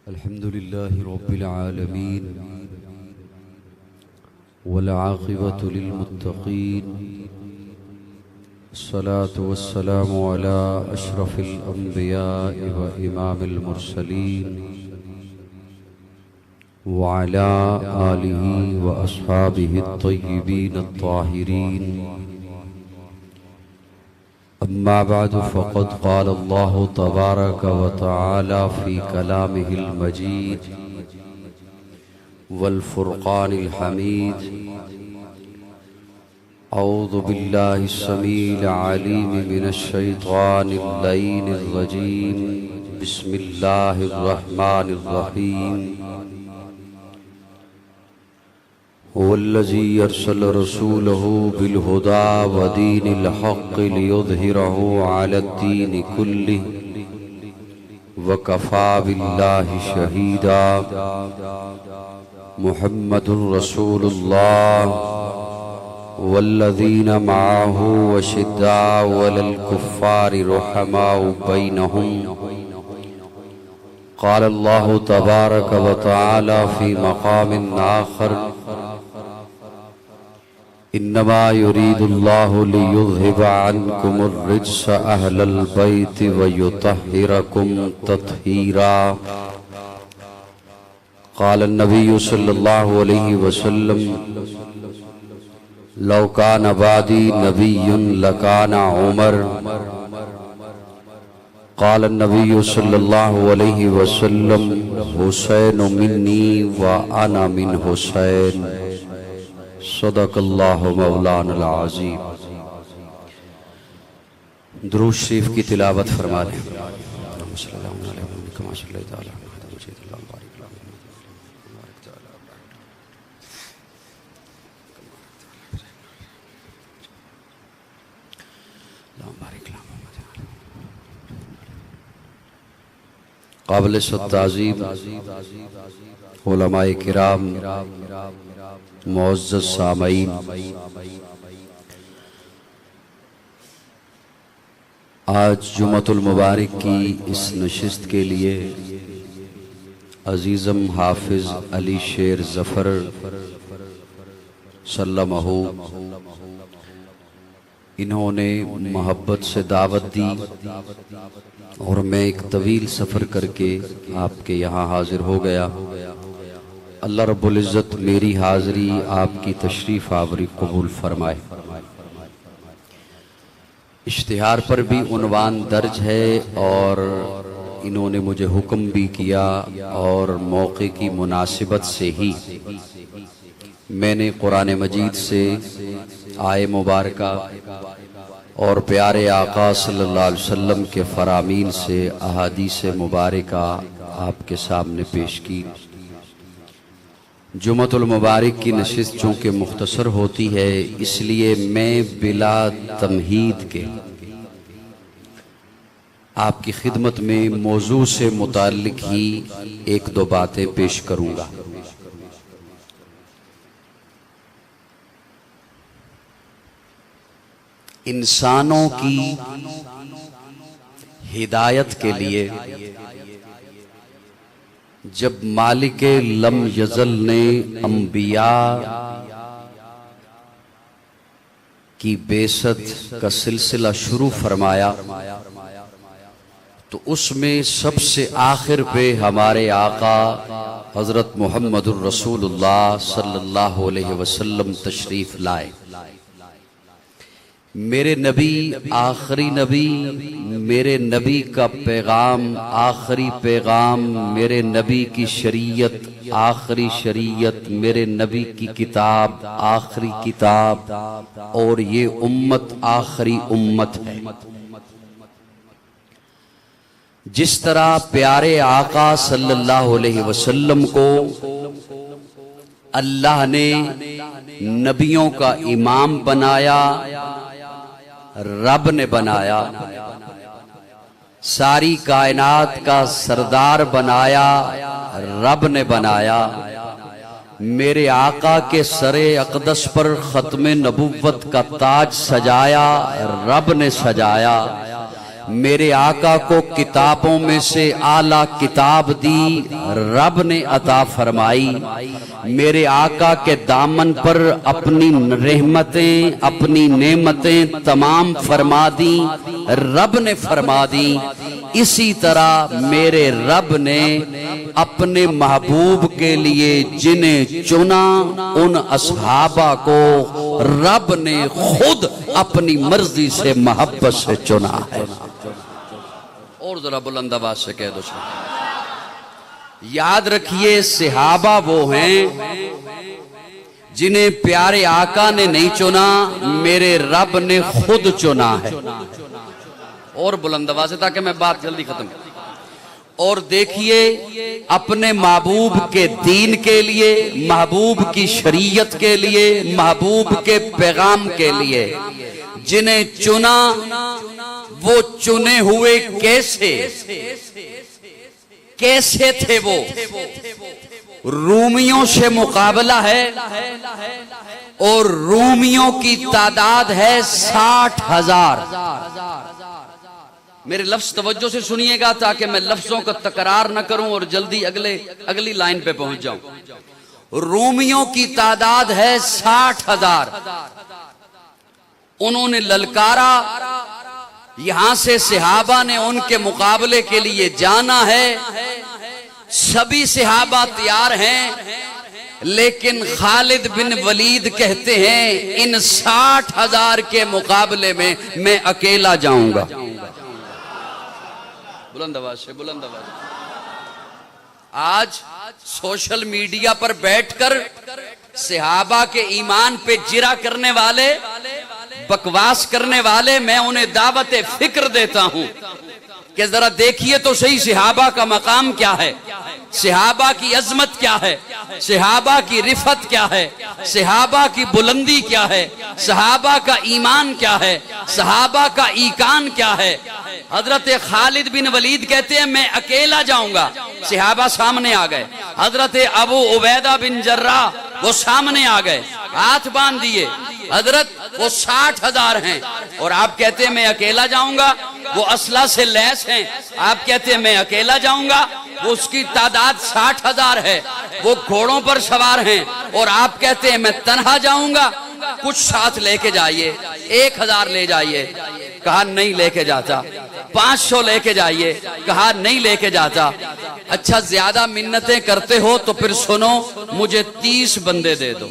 अल्हम्दुलिल्लाहि रब्बिल आलमीन वल आक़िबतु लिल मुत्तक़ीन अस्सलातु वस्सलामु अला अशरफिल अंबिया'i व इमामिल मुरसलीन व अला आलिहि व अस्हाबिहि अत्तय्यिबीन अत्ताहिरीन। अम्मा बादु फ़क़द क़ाल अल्लाहु तबारक व तआला फ़ी कलामिहिल मजीद वल फ़ुरक़ानिल हमीद। औज़ु बिल्लाहिस समीइल अलीम मिनश शैतानिर लईनिर रजीम। बिस्मिल्लाहिर रहमानिर रहीम। वल्लज़ी अरसल रसूलहु बिल हुदा व दीनिल हक़्क़ि लियुज़हिरहु अलद्दीनि कुल्लिहि व कफ़ा बिल्लाहि शहीदा। मुहम्मदुर रसूलुल्लाह वल्लज़ीना मअहु अशिद्दाउ अलल कुफ़्फ़ारि रुहमाउ बैनहुम। क़ाल अल्लाहु तबारक व तआला फ़ी मक़ामिन आख़र इन्नमा युरीदुल्लाहु लियुज़हिबा अन्कुमुर रिज्स अहलल बैति व युतह्हिरकुम तत्हीरा। क़ाल नबिय्यु सल्लल्लाहु अलैहि वसल्लम लौ कान बादी नबिय्युन लकाना उमर। क़ाल नबिय्यु सल्लल्लाहु अलैहि वसल्लम हुसैन मिन्नी व अना मिन हुसैन। सदक़ल्लाहु मौलाना अज़ीम। दुरूद शरीफ की तिलावत फरमा लें। काबिल ताज़ीम उलमाए किराम, मुअज़्ज़ज़ सामईन, आज जुमअतुल मुबारक की इस नशिस्त के लिए अजीज़म हाफिज अली शेर ज़फ़र सल्लमहु इन्होंने मोहब्बत से दावत दी और मैं एक तवील सफ़र करके आपके यहाँ हाजिर हो गया। अल्लाह रब्बुल इज़्ज़त मेरी हाज़री आपकी तशरीफ़ आवरी कबूल फरमाए। इश्तिहार पर भी उन्वान दर्ज है और इन्होंने मुझे हुक्म भी किया और मौके की मुनासिबत से ही मैंने कुरान मजीद से आए मुबारका और प्यारे आका सल्लल्लाहु अलैहि वसल्लम के फरामीन से अहादीस मुबारका आपके सामने पेश की। जुमअतुल मुबारक की नशिस्त चूँकि मुख्तसर होती है, इसलिए मैं बिला तमहीद के आपकी खिदमत में मौजू से मुताल्लिक ही एक दो बातें पेश करूँगा। इंसानों की हिदायत के लिए जब मालिके लम यज़ल ने अंबिया की बेसत का सिलसिला शुरू फरमाया तो उसमें सबसे आखिर पे हमारे आका हजरत मुहम्मदुर रसूलुल्लाह सल्लल्लाहु अलैहि वसल्लम तशरीफ लाए। मेरे नबी आखिरी नबी, मेरे नबी का पैगाम आखिरी पैगाम, मेरे नबी की शरीयत आखिरी शरीयत, मेरे नबी की किताब आखिरी किताब और ये उम्मत आखिरी उम्मत है। जिस तरह प्यारे आका सल्लल्लाहु अलैहि वसल्लम को अल्लाह ने नबियों का इमाम बनाया, रब ने बनाया, सारी कायनात का सरदार बनाया, रब ने बनाया, मेरे आका के सरे अक़दस पर ख़त्म नबुव्वत का ताज सजाया, रब ने सजाया, मेरे आका को किताबों में से आला किताब दी रब ने अता फरमाई। मेरे आका के दामन पर अपनी रहमतें, अपनी नेमतें तमाम फरमा दी, रब ने फरमा दी। इसी तरह मेरे रब ने अपने महबूब के लिए जिन्हें चुना, उन असहाबा को रब ने खुद अपनी मर्जी से मोहब्बत से चुना है। और जरा बुलंद आवाज से कह दो, याद रखिए सहाबा वो हैं जिन्हें प्यारे आका ने नहीं चुना, मेरे रब ने खुद चुना है। और बुलंद आवाज से, ताकि मैं बात जल्दी खत्म। और देखिए अपने महबूब के दीन के लिए, महबूब की शरीयत के लिए, महबूब के पैगाम के लिए जिन्हें चुना, वो चुने हुए कैसे थे वो। रूमियों से मुकाबला है और रूमियों की तादाद है 60,000। मेरे लफ्ज तवज्जो से सुनिएगा ताकि मैं लफ्जों का तकरार न करूं और जल्दी अगली लाइन पे पहुंच जाऊं। रूमियों की तादाद है 60,000। उन्होंने ललकारा, यहां से सहाबा ने उनके मुकाबले के लिए जाना है। सभी सहाबा तैयार हैं, लेकिन खालिद बिन वलीद कहते हैं इन 60,000 के मुकाबले में मैं अकेला जाऊंगा। बुलंद आवाज से, बुलंद आवाज। आज सोशल मीडिया पर बैठकर सहाबा के ईमान पे जिरा करने वाले, बकवास करने वाले, मैं उन्हें दावत फिक्र देता हूं कि जरा देखिए तो सही सहाबा का मकाम क्या है, सहाबा की अजमत क्या है, सहाबा की रिफत क्या है, सहाबा की बुलंदी क्या है, सहाबा का ईमान क्या है, सहाबा का ईकान क्या है। हजरत खालिद बिन वलीद कहते हैं मैं अकेला जाऊंगा। सहाबा सामने आ गए। हजरत अबू उबैदा बिन जर्रा वो सामने आ गए, हाथ बांध दिए। हजरत वो 60,000 हैं और आप कहते हैं मैं अकेला जाऊंगा। वो असला से लैस हैं, आप कहते हैं मैं अकेला जाऊंगा। वो उसकी तादाद 60,000 है, वो घोड़ों पर सवार हैं और आप कहते हैं मैं तन्हा जाऊंगा। कुछ साथ लेके जाइए, 1,000 ले जाइए, कहा नहीं लेके जाता। 500 लेके जाइए, कहा नहीं लेके जाता। अच्छा ज्यादा मिन्नतें करते हो तो फिर सुनो, मुझे 30 बंदे दे दो।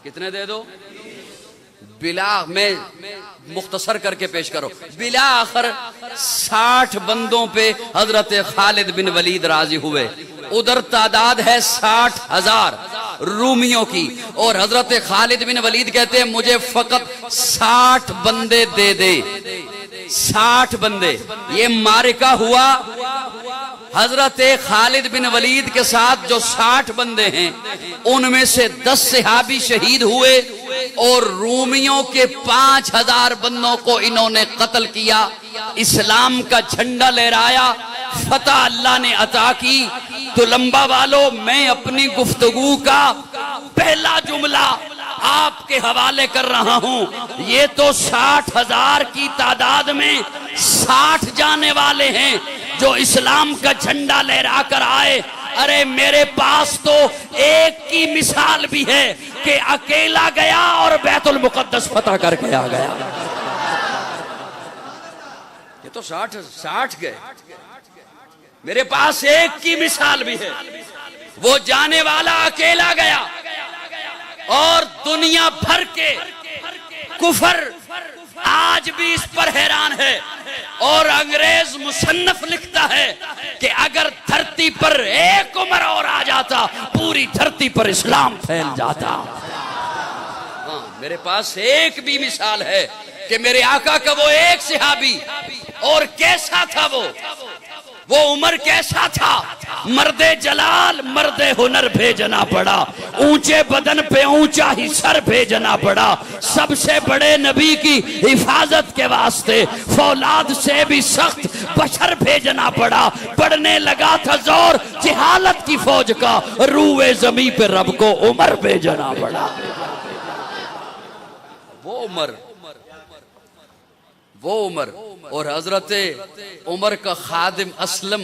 कितने दे दो? बिला, मैं मुख्तसर करके पेश करो, बिला आखिर 60 बंदों पे हजरत खालिद बिन वलीद राजी हुए। उधर तादाद है 60,000 रूमियों की और हजरत खालिद बिन वलीद कहते हैं मुझे फकत 60 बंदे दे दे। 60 बंदे। ये मारिका हुआ हजरत खालिद बिन वलीद के साथ जो 60 बंदे हैं, उनमें से 10 सहाबी शहीद हुए और रूमियों के 5,000 बंदों को इन्होंने कत्ल किया। इस्लाम का झंडा लहराया, फतह अल्लाह ने अता की। तो लंबा वालों, मैं अपनी गुफ्तगू का पहला जुमला आपके हवाले कर रहा हूं। ये तो 60,000 की तादाद में 60 जाने वाले हैं जो इस्लाम का झंडा लहरा कर आए। अरे मेरे पास तो एक की मिसाल भी है कि अकेला गया और बैतुल मुकद्दस फतह करके आ गया। ये तो 60 गए। मेरे पास एक की मिसाल भी है, वो जाने वाला अकेला गया और दुनिया भर के कुफर आज भी इस पर हैरान है। और अंग्रेज मुसन्नफ लिखता है कि अगर धरती पर एक उमर और आ जाता, पूरी धरती पर इस्लाम फैल जाता। हाँ, मेरे पास एक भी मिसाल है कि मेरे आका का वो एक सहाबी, और कैसा था वो उमर कैसा था। मर्दे जलाल मर्दे हुनर भेजना पड़ा, ऊंचे बदन पे ऊंचा ही सर भेजना पड़ा। सबसे बड़े नबी की हिफाजत के वास्ते फौलाद से भी सख्त बशर भेजना पड़ा। पड़ने लगा था जोर जिहालत की फौज का, रूए जमी पे रब को उमर भेजना पड़ा। वो उमर वो उमर। और हजरत उमर का खादिम असलम,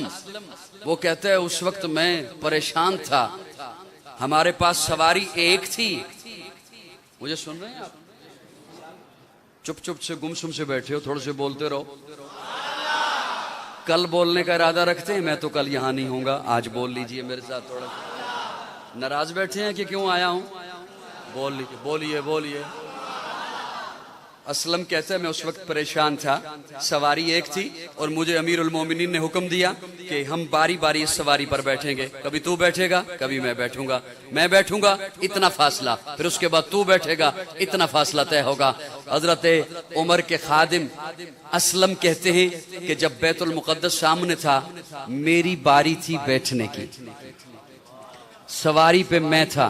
वो कहते हैं उस वक्त मैं परेशान था, हमारे पास सवारी एक थी। मुझे सुन रहे हैं आप? चुप चुप से गुमसुम से बैठे हो, थोड़े से बोलते रहो। कल बोलने का इरादा रखते हैं? मैं तो कल यहां नहीं होऊंगा, आज बोल लीजिए मेरे साथ। थोड़ा नाराज बैठे हैं कि क्यों आया हूं? बोल लीजिए, बोलिए बोलिए। असलम कहते हैं मैं उस वक्त परेशान था, सवारी एक थी और मुझे अमीरुल मोमिनीन ने हुक्म दिया कि हम बारी बारी इस सवारी पर बैठेंगे, कभी तू बैठेगा कभी मैं बैठूंगा, मैं बैठूंगा इतना फासला, फिर उसके बाद तू बैठेगा इतना फासला तय होगा। हजरत उमर के खादिम असलम कहते हैं कि जब बैतुल मुक़द्दस सामने था, मेरी बारी थी बैठने की, सवारी पे मैं था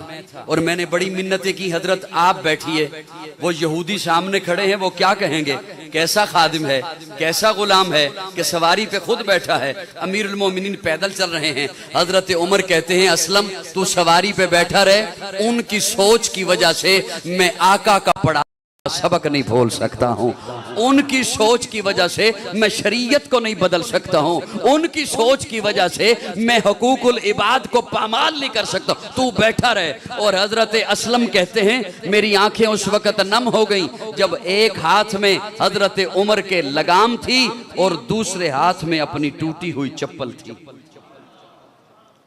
और मैंने बड़ी मिन्नतें की, हजरत आप बैठिए। वो यहूदी सामने खड़े हैं, वो क्या कहेंगे? कैसा खादिम है, कैसा गुलाम है कि सवारी पे खुद बैठा है, अमीरुल मोमिनीन पैदल चल रहे हैं। हजरत उमर कहते हैं असलम तू सवारी पे बैठा रहे, उनकी सोच की वजह से मैं आका का पढ़ा सबक नहीं भूल सकता हूँ, उनकी सोच की वजह से मैं शरीयत को नहीं बदल सकता हूँ, उनकी सोच की वजह से मैं हुकूकुल इबाद को पामाल नहीं कर सकता। तू बैठा रहे। और हजरत असलम कहते हैं मेरी आंखें उस वक्त नम हो गईं जब एक हाथ में हजरत उमर के लगाम थी और दूसरे हाथ में अपनी टूटी हुई चप्पल थी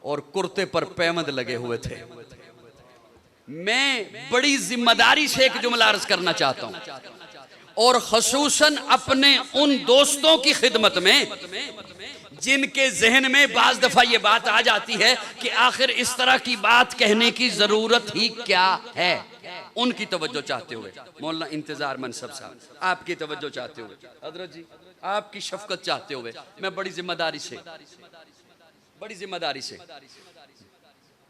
और कुर्ते पर पैबंद लगे हुए थे। मैं बड़ी जिम्मेदारी से एक जुमला अर्ज करना चाहता हूं और खसूसन अपने उन दोस्तों की खिदमत में जिनके जहन में बाज दफा ये बात आ जाती है कि आखिर इस तरह की बात कहने की जरूरत ही क्या है, उनकी तवज्जो चाहते हुए मौलाना इंतजार मनसब साहब, आपकी तवज्जो चाहते हुए, हजरत जी आपकी शफकत चाहते हुए, मैं बड़ी जिम्मेदारी से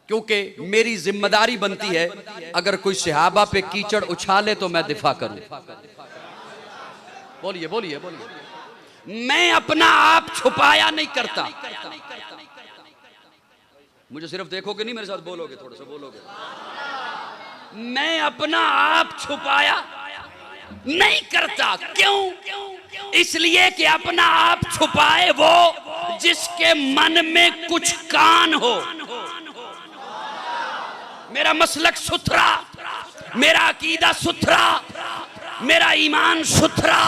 क्योंकि मेरी जिम्मेदारी बनती है अगर कोई सहाबा पे कीचड़ उछाले तो मैं दिफा करूं। बोलिए बोलिए बोलिए। मैं अपना आप छुपाया नहीं करता। मुझे सिर्फ देखोगे नहीं, मेरे साथ बोलोगे, थोड़ा सा बोलोगे। मैं अपना आप छुपाया नहीं करता। क्यों? इसलिए कि अपना आप छुपाए वो जिसके मन में कुछ कान हो। मेरा मसलक सुथरा, मेरा अकीदा सुथरा, मेरा ईमान सुथरा,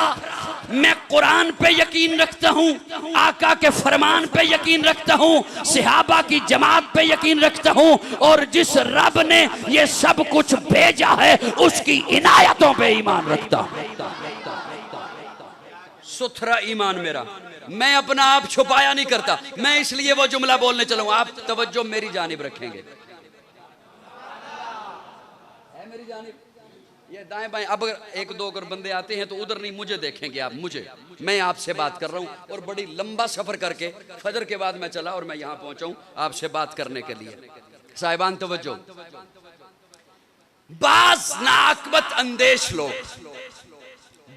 मैं कुरान पे यकीन रखता हूँ, आका के फरमान पे यकीन रखता हूँ, सहाबा की जमात पे यकीन रखता हूँ और जिस रब ने ये सब कुछ भेजा है उसकी इनायतों पे ईमान रखता हूँ। सुथरा ईमान मेरा, मैं अपना आप छुपाया नहीं करता। मैं इसलिए वो जुमला बोलने चला हूं, आप तवज्जो मेरी जानिब रखेंगे, मेरी जानिब, ये दाएं बाएं। अब अगर एक दो अगर बंदे आते हैं तो उधर नहीं, मुझे देखेंगे आप, मुझे, मैं आपसे बात कर रहा हूं और बड़ी लंबा सफर करके फजर के बाद मैं चला और मैं यहां पहुंचा हूं आपसे बात करने के लिए। साहिबान तवज्जो, बाज नाकबत अंदेश लोग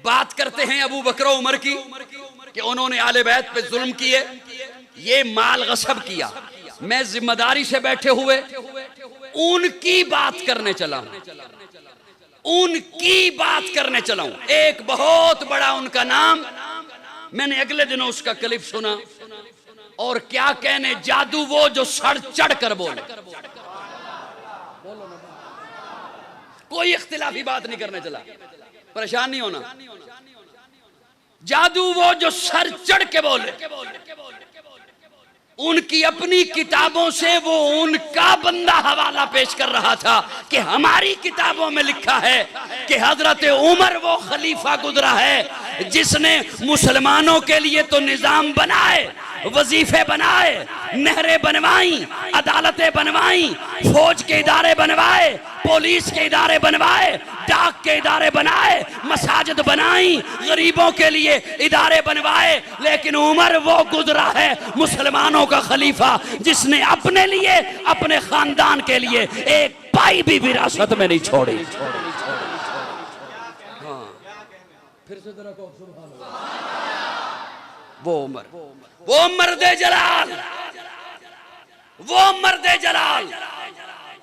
बात करते हैं अबू बकर उमर की कि उन्होंने आले बैत पे जुल्म किए, ये माल गसब किया। मैं जिम्मेदारी से बैठे हुए उनकी बात करने चला हूं, उनकी बात करने चला हूं। एक बहुत बड़ा उनका नाम, मैंने अगले दिनों उसका क्लिप सुना और क्या कहने, जादू वो जो सर चढ़ कर बोले। कोई इख्तिलाफी बात नहीं करने चला, परेशान नहीं होना। जादू वो जो सर चढ़ के बोले। उनकी अपनी किताबों से वो उनका बंदा हवाला पेश कर रहा था कि हमारी किताबों में लिखा है कि हजरत उमर वो खलीफा गुजरा है जिसने मुसलमानों के लिए तो निजाम बनाए, वजीफे बनाए, नहरें बनवाई, अदालतें बनवाई, फौज के इदारे बनवाए, पुलिस के इदारे बनवाए, डाक के इदारे बनाए, मसाजिद बनाई, गरीबों के लिए इदारे बनवाए। लेकिन उमर वो गुजरा है मुसलमानों का खलीफा जिसने अपने लिए, अपने खानदान के लिए एक पाई भी विरासत में नहीं छोड़ी। हाँ, फिर से जरा कहो सुभान अल्लाह। वो उमर, वो मर्दे जलाल, वो मर्दे जलाल,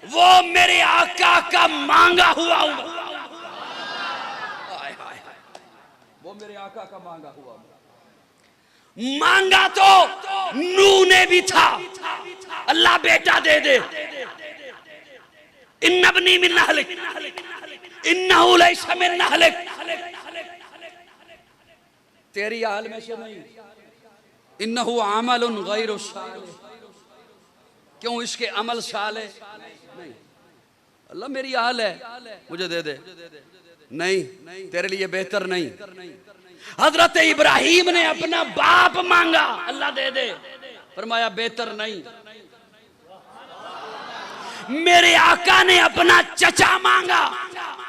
वो मेरे आका का मांगा हुआ उमर। वो मेरे आका का मांगा हुआ। मांगा तो नूह ने भी था, अल्लाह बेटा दे दे। इन्नबनी मिन अहलिक इन्नहु लैसा मिन अहलिक, तेरी हाल में से नहीं। इन्नहु अमलुन गैरु सालिह, क्यों इसके अमल साले नहीं। अल्लाह मेरी हाल है, मुझे दे दे। नहीं, तेरे लिए बेहतर नहीं। हजरत इब्राहिम ने अपना बाप मांगा, अल्लाह दे दे, फरमाया बेहतर नहीं। मेरे आका ने अपना चचा मांगा,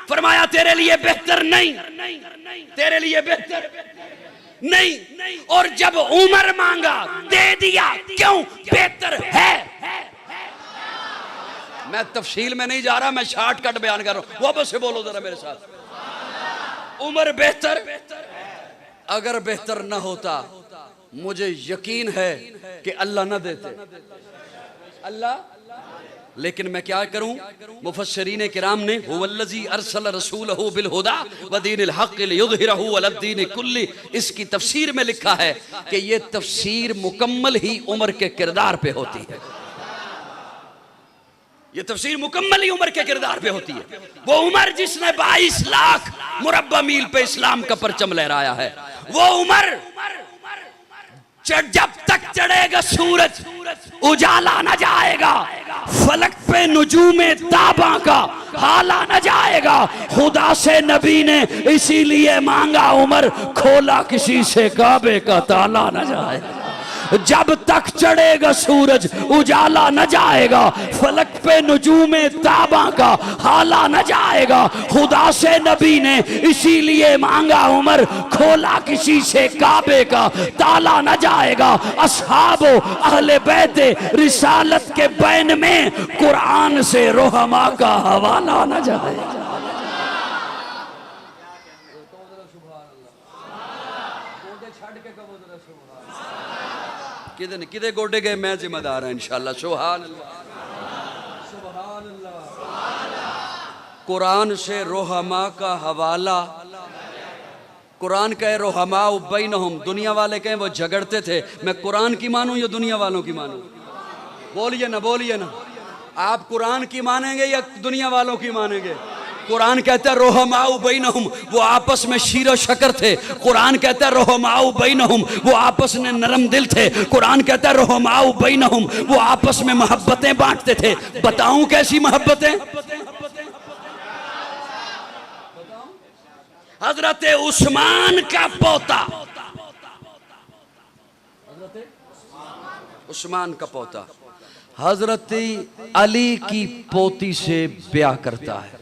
फरमाया तेरे लिए बेहतर नहीं, तेरे लिए बेहतर नहीं। और जब उमर मांगा दे दिया, क्यों? बेहतर है। मैं तफसील में नहीं जा रहा, मैं शॉर्टकट बयान कर रहा हूं। वापस से बोलो जरा मेरे साथ। उमर बेहतर, अगर बेहतर ना होता मुझे यकीन है कि अल्लाह ना देते, अल्लाह। लेकिन मैं क्या करूं? मुफस्सिरीन किराम ने हुवल्लज़ी अरसल रसूलहु बिल हुदा व दीनिल हक़ लियुज़हिरहु अलad दीन कुल्ली, इसकी तफसीर में लिखा है कि ये तफसीर मुकम्मल ही उमर के किरदार पे होती है। ये तफसीर मुकम्मल ही उमर के किरदार पे होती है। वो उमर जिसने 22 लाख मुरब्बा मील पे इस्लाम का परचम लहराया है, वो उमर जब तक चढ़ेगा सूरज उजाला न जाएगा, फलक पे नुजूमे ताबा का हाला न जाएगा। खुदा से नबी ने इसीलिए मांगा उमर, खोला किसी से काबे का ताला न जाएगा। जब तक चढ़ेगा सूरज उजाला न जाएगा, फलक पे नुजूमे ताबा का हाला न जाएगा। खुदा से नबी ने इसीलिए मांगा उमर, खोला किसी से काबे का ताला न जाएगा। असहाबो अहले बैते रिसालत के बैन में कुरान से रोहमा का हवाला न जाएगा। किधर किधर गोडे गए, मैं जिम्मेदार है इंशाल्लाह। सुभान अल्लाह, सुभान अल्लाह। कुरान से रोहमा का हवाला। कुरान कहे रोहमा बैनहुम, दुनिया वाले कहें वो झगड़ते थे, मैं कुरान की मानूं या दुनिया वालों की मानूं? बोलिए ना, बोलिए ना। आप कुरान की मानेंगे या दुनिया वालों की मानेंगे? कुरान कहता है रोहमाउ बैनहुम, वो आपस में शीरो शकर थे। कुरान कहता है रोहमाउ बैनहुम, वो आपस में नरम दिल थे। कुरान कहता है रोहमाउ बैनहुम, वो आपस में मोहब्बतें बांटते थे। बताऊं कैसी मोहब्बतें? हजरत उस्मान का पोता, उस्मान का पोता हजरत अली की पोती से ब्याह करता है।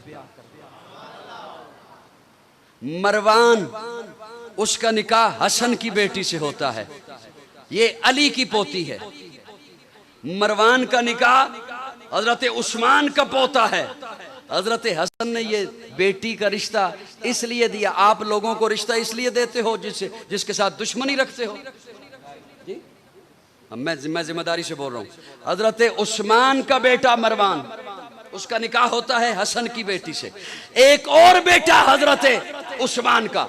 मरवान, उसका निकाह हसन की बेटी से होता है। ये अली की पोती है। मरवान का निकाह हजरत उस्मान का पोता है। हजरत हसन ने ये बेटी का रिश्ता इसलिए दिया, आप लोगों को रिश्ता इसलिए देते हो जिसके साथ दुश्मनी रखते हो। मैं जिम्मेदारी से बोल रहा हूं। हजरत उस्मान का बेटा मरवान, उसका निकाह होता है हसन की बेटी से। एक और बेटा हजरत उस्मान का,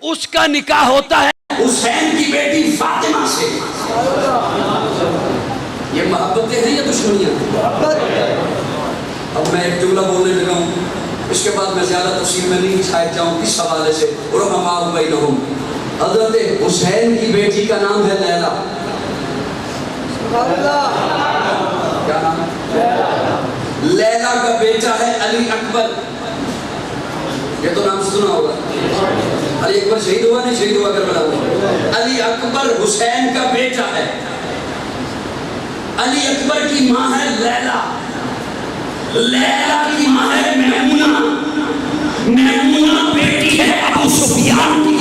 उसका निकाह होता है हुसैन की बेटी फातिमा से। ये मोहब्बतें हैं या दुश्मनियां? अब मैं एक जुमला बोलने लगा हूं, इसके बाद मैं ज्यादा तफसील में नहीं शायद जाऊं। इस हवाले से रहमाउ बैनहुम, हजरत हुसैन की बेटी का नाम है लैला। क्या नाम है? लैला का बेटा है अली अकबर। ये तो नाम सुना होगा। अली अकबर शहीद हुआ, नहीं शहीद हुआ करबला में? अली अकबर हुसैन का बेटा है। अली अकबर की मां है लैला, लैला की मां है मैमुना, मैमुना बेटी है अबू सुफियान की।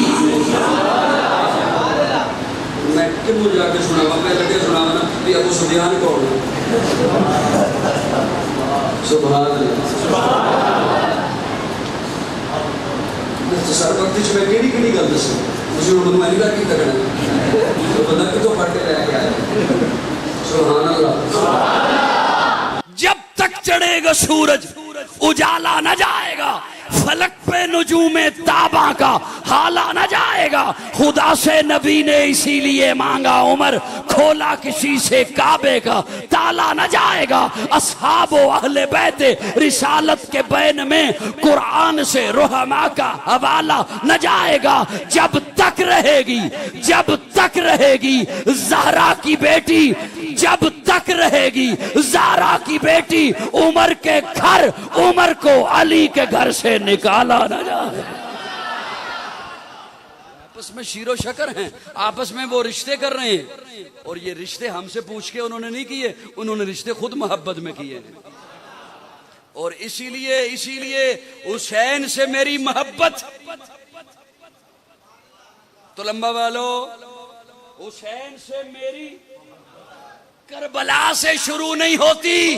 मैं क्यों जाके सुनावा, मैं लगे सुनावा ना कि अबू सुफियान कौन है? सुभान अल्लाह। तो सरबत्ती में केड़ी गल दसो, तुसीं हुण मैनूं मैंने की करना तो बंदा कितों फड़ के लेके आया। सुभान अल्लाह। जब तक चढ़ेगा सूरज उजाला न जाएगा, फलक पे नुजूमे ताबा का हाला न जाएगा। खुदा से नबी ने इसीलिए मांगा उमर, खोला किसी से काबे का ताला न जाएगा। अस्हाब व अहले बैते रिसालत के बैन में कुरान से रुहमा का हवाला न जाएगा। जब तक रहेगी, जब तक रहेगी ज़हरा की बेटी, जब तक रहेगी ज़हरा की बेटी, उमर के घर, उमर को अली के घर से निकाला न जाए। आपस में शीरो शकर हैं, आपस में वो रिश्ते कर रहे हैं, और ये रिश्ते हमसे पूछ के उन्होंने नहीं किए, उन्होंने रिश्ते खुद मोहब्बत में किए हैं। और इसीलिए हुसैन से मेरी मोहब्बत तो लंबा वालो, हुसैन से मेरी करबला से शुरू नहीं होती,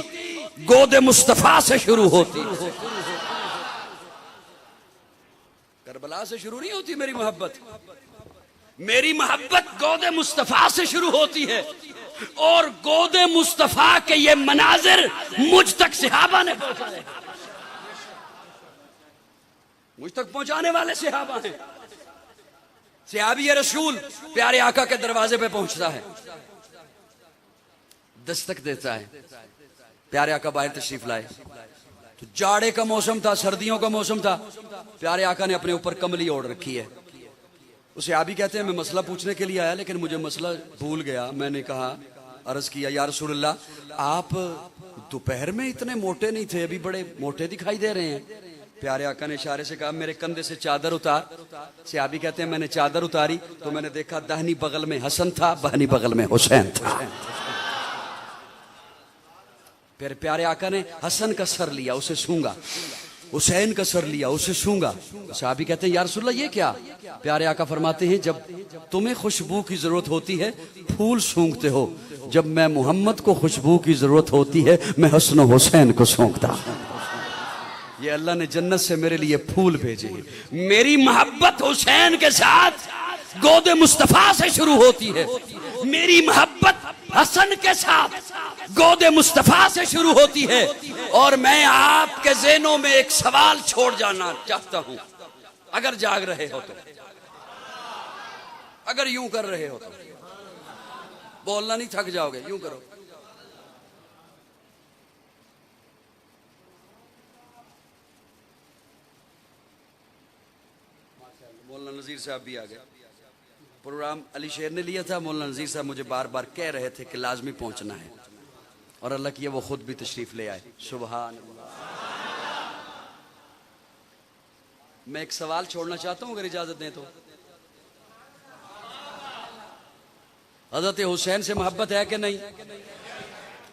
गोदे मुस्तफा से शुरू होती। करबला से शुरू नहीं होती मेरी मोहब्बत, मेरी मोहब्बत गोदे मुस्तफा से शुरू होती है। और गोदे मुस्तफा के ये मनाजिर मुझ तक सहाबा ने पहुंचाए, मुझ तक पहुंचाने वाले सहाबा हैं। सहाबी रसूल प्यारे आका के दरवाजे पे पहुंचता है, दस्तक देता है, प्यारे आका बाहर तशरीफ लाए। तो जाड़े का मौसम था, सर्दियों का मौसम था, प्यारे आका ने अपने ऊपर कमली ओढ़ रखी है। उसे आबी कहते हैं मैं मसला पूछने के लिए आया, लेकिन मुझे मसला भूल गया। मैंने कहा, अर्ज किया, या रसूलल्लाह, आप दोपहर में इतने मोटे नहीं थे, अभी बड़े मोटे दिखाई दे रहे हैं। प्यारे आका ने इशारे से कहा मेरे कंधे से चादर उतार। सहाबी कहते हैं मैंने चादर उतारी तो मैंने देखा दाहिनी बगल में हसन था, बाहिनी बगल में हुसैन था। फिर प्यारे आका ने हसन का सर लिया, उसे सूंघा, हुसैन का सर लिया, उसे सूंघा। सहाबी कहते हैं या रसूलल्लाह ये क्या? प्यारे आका फरमाते हैं जब तुम्हें खुशबू की जरूरत होती है फूल सूंघते हो, जब मैं मोहम्मद को खुशबू की जरूरत होती है मैं हसन हुसैन को सूंघता। ये अल्लाह ने जन्नत से मेरे लिए फूल भेजे। मेरी मोहब्बत हुसैन के साथ गोदे मुस्तफा से शुरू होती है, मेरी मोहब्बत हसन के साथ गोदे मुस्तफा से शुरू होती है। और मैं आपके ज़हनों में एक सवाल छोड़ जाना चाहता हूं, अगर जाग रहे हो तो, अगर यूं कर रहे हो तो बोलना नहीं, थक जाओगे, यूं करो। मौलाना नजीर साहब भी आ गए। प्रोग्राम अली शेर ने लिया था, मौलाना नजीर साहब मुझे बार बार कह रहे थे कि लाजमी पहुंचना है, और अल्लाह किया वो खुद भी तशरीफ ले आए। सुभान अल्लाह। मैं एक सवाल छोड़ना चाहता हूं अगर इजाजत दें तो। हजरत हुसैन से मोहब्बत है कि नहीं?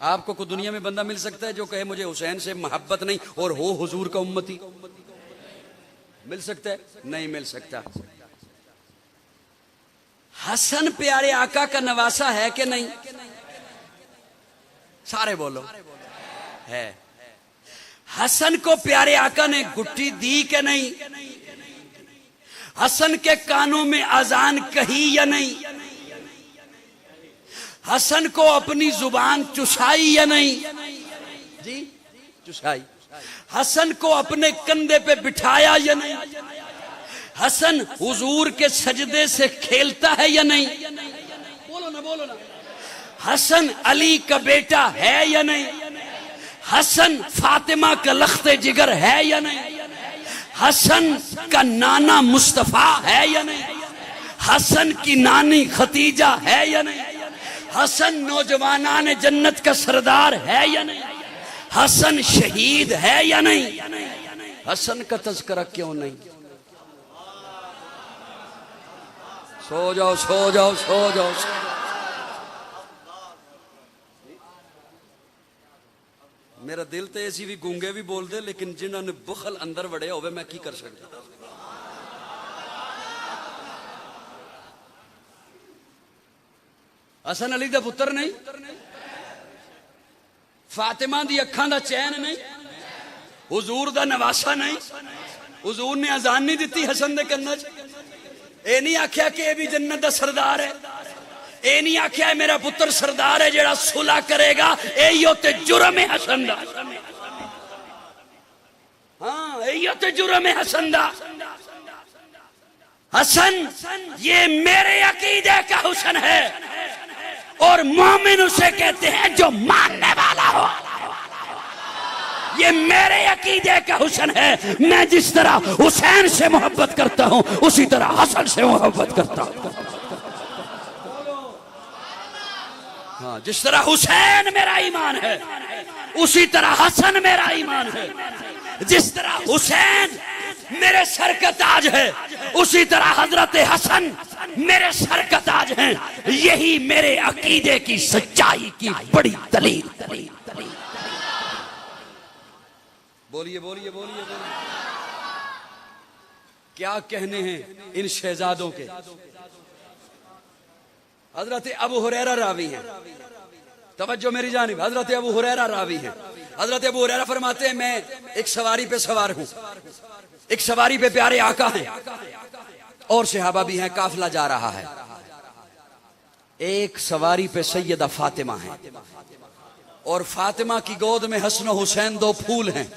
आपको कोई दुनिया में बंदा मिल सकता है जो कहे मुझे हुसैन से मोहब्बत नहीं और हो हुजूर का उम्मती? मिल सकता है? नहीं मिल सकता। हसन प्यारे आका का नवासा है कि नहीं? सारे बोलो है। हसन को प्यारे आका ने गुट्टी दी कि नहीं? हसन के कानों में अजान कही या नहीं? हसन को अपनी जुबान चुसाई या नहीं? जी चुसाई। हसन को अपने कंधे पे बिठाया या नहीं? हसन हुजूर के सजदे से खेलता है या नहीं? बोलो ना, बोलो ना। हसन अली का बेटा है या नहीं? हसन फातिमा का लख्ते जिगर है या नहीं? हसन का नाना मुस्तफा है या नहीं? हसन की नानी खतीजा है या नहीं? हसन नौजवानाने जन्नत का सरदार है या नहीं? हसन शहीद है या नहीं? हसन का तज़किरा क्यों नहीं? सो जाओ, सो जाओ, सो जाओ। मेरा दिल तो ऐसी भी गूंगे भी बोल दे, लेकिन जिन्होंने बुखल अंदर वड़े होवे मैं की कर सकता। हसन अली दा पुत्र नहीं, फातिमा दी अखां दा चैन नहीं, हुजूर दा नवासा नहीं। हुजूर ने अजान नहीं दी हसन दे कन्ना च। ए नहीं आख्या कि ये भी जन्नत दा सरदार है, ए नहीं आख्या मेरा पुत्र सरदार है जेड़ा सुलह करेगा। यही होते जुर्म है हसन दा। हाँ यही अयत जुर्म हसंदा, हसन ये मेरे अकीदे का हुस्न है, और मोमिन उसे कहते हैं जो मानने वाला हो। ये मेरे अकीदे का हुस्न है। मैं जिस तरह हुसैन से मोहब्बत करता हूं उसी तरह हसन से मोहब्बत करता हूं। हाँ, जिस तरह हुसैन मेरा ईमान है उसी तरह हसन मेरा ईमान है। जिस तरह हुसैन मेरे सर का ताज है उसी तरह हजरत हसन मेरे सर का ताज हैं। यही मेरे अकीदे की सच्चाई की बड़ी दलील। बोलिए बोलिए बोलिए बोलिए, क्या कहने हैं इन शहजादों के। हजरत अबू हुरैरा रावी हैं, तवज्जो मेरी जानिब, हजरत अबू हुरैरा रावी हैं। हजरत अबू हुरैरा फरमाते हैं मैं एक सवारी पे सवार हूं, एक सवारी पे प्यारे आका हैं और सहाबा भी हैं, काफिला जा रहा है। एक सवारी पे सैयदा फातिमा है और फातिमा की गोद में हसन हुसैन दो फूल हैं।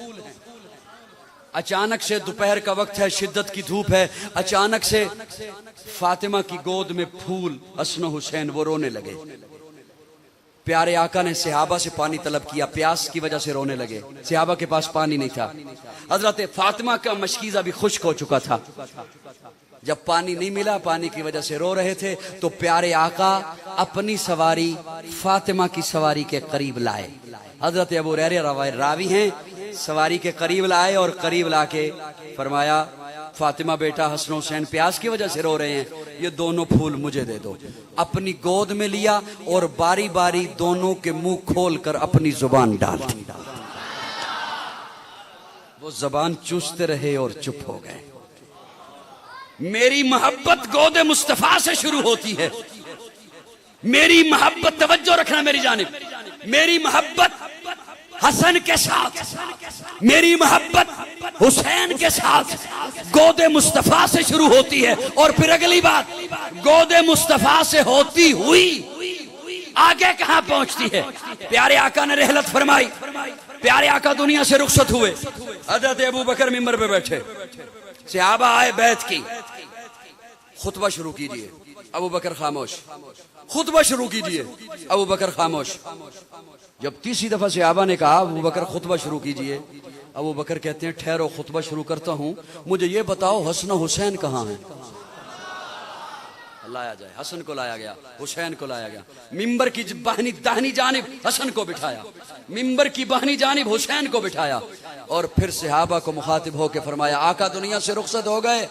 अचानक से दोपहर का वक्त है, शिद्दत की धूप है, अचानक से फातिमा की गोद में फूल हसन हुसैन, वो रोने लगे। प्यारे आका ने सहाबा से पानी तलब किया, प्यास की वजह से रोने लगे। सहाबा के पास पानी नहीं था। हजरत फातिमा का मशकीज़ा भी खुश्क हो चुका था। जब पानी नहीं मिला, पानी की वजह से रो रहे थे, तो प्यारे आका अपनी सवारी फातिमा की सवारी के करीब लाए। हजरत अबू हुरैरा रावी हैं, सवारी के करीब लाए और करीब लाके फरमाया फातिमा बेटा हसन हुसैन प्यास की वजह से रो रहे हैं, ये दोनों फूल मुझे दे दो। अपनी गोद में लिया और बारी बारी दोनों के मुंह खोलकर अपनी जुबान डाल दी। वो जबान चूसते रहे और चुप हो गए। मेरी मोहब्बत गोद मुस्तफा से शुरू होती है। मेरी मोहब्बत, तवज्जो रखना मेरी जानिब, मेरी मोहब्बत हसन के साथ, मेरी मोहब्बत हुसैन के साथ गोद मुस्तफा से शुरू होती है। और फिर अगली बात, गोद मुस्तफा से होती हुई आगे कहां पहुंचती है। प्यारे आका ने रहलत फरमाई, प्यारे आका दुनिया से रुखसत हुए। हजरत अबू बकर मिंबर पे बैठे, सहाबा आए बैत की, खुतबा शुरू कीजिए। अबू बकर खामोश, खुतबा शुरू कीजिए। अबू बकर खामोश। जब तीसरी दफा सहाबा ने कहा अबू बकर खुतबा शुरू कीजिए, अबू बकर कहते हैं ठहरो, खुतबा शुरू करता हूं, मुझे ये बताओ हसन हुसैन कहां है। लाया जाए, हसन को लाया गया, हुसैन को लाया गया। मिंबर की दाहिनी जानिब हसन को बिठाया, मिंबर की बाहिनी जानिब हुसैन को बिठाया और फिर सहाबा को मुखातिब होकर फरमाया आका दुनिया से रुखसत हो गए,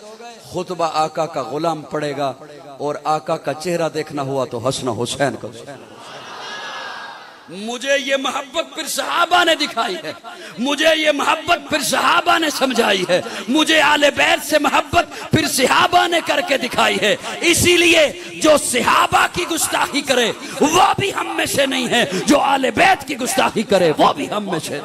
खुतबा आका का गुलाम पड़ेगा और आका का चेहरा देखना हुआ तो हसन हुसैन को। मुझे ये मोहब्बत फिर सहाबा ने दिखाई है, मुझे ये मोहब्बत फिर सहाबा ने समझाई है, मुझे आले बैत से मोहब्बत फिर सहाबा ने करके दिखाई है। इसीलिए जो सहाबा की गुस्ताखी करे वो भी हम में से नहीं है, जो आले बैत की गुस्ताखी करे वो भी हम में से।